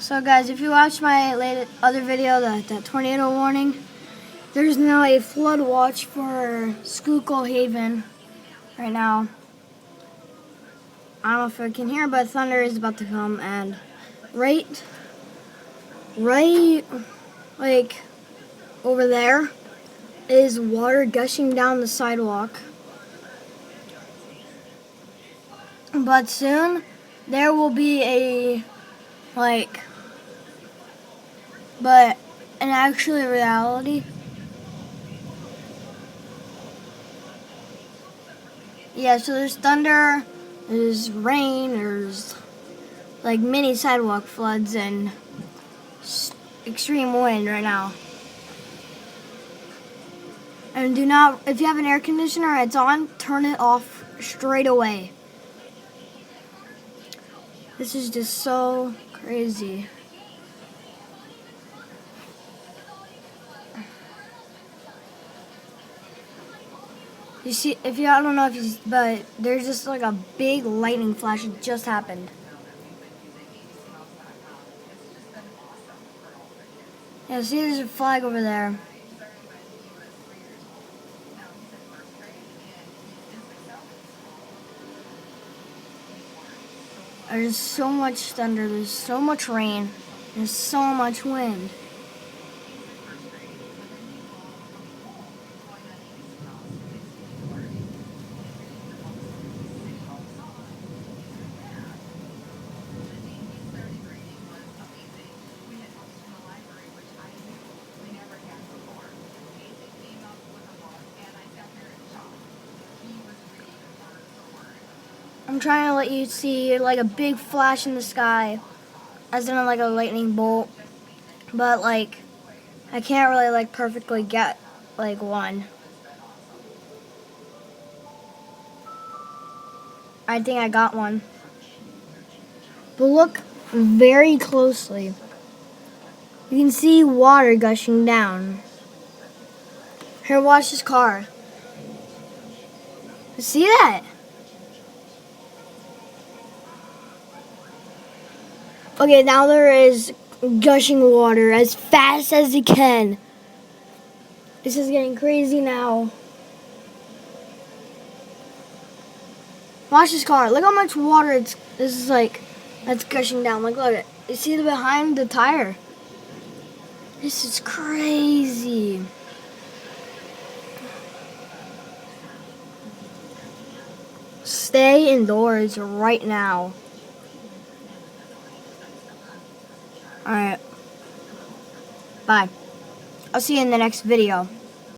So guys, if you watched my other video, that tornado warning, there's now a flood watch for Schuylkill Haven right now. I don't know if I can hear, but thunder is about to come, and right like over there is water gushing down the sidewalk. But soon there will be but in actually reality, yeah, so there's thunder, there's rain, there's like mini sidewalk floods and extreme wind right now. And do not, if you have an air conditioner, it's on, turn it off straight away. This is just so crazy. You see, I don't know if you, but there's just like a big lightning flash that just happened. Yeah, see, there's a flag over there. There's so much thunder, there's so much rain, there's so much wind. I'm trying to let you see like a big flash in the sky, as in like a lightning bolt, but like I can't really like perfectly get like one. I think I got one. But look very closely. You can see water gushing down. Here, watch this car. See that? Okay, now there is gushing water as fast as it can. This is getting crazy now. Watch this car. Look how much water that's gushing down. Like, look at it. You see the behind the tire? This is crazy. Stay indoors right now. Alright. Bye. I'll see you in the next video.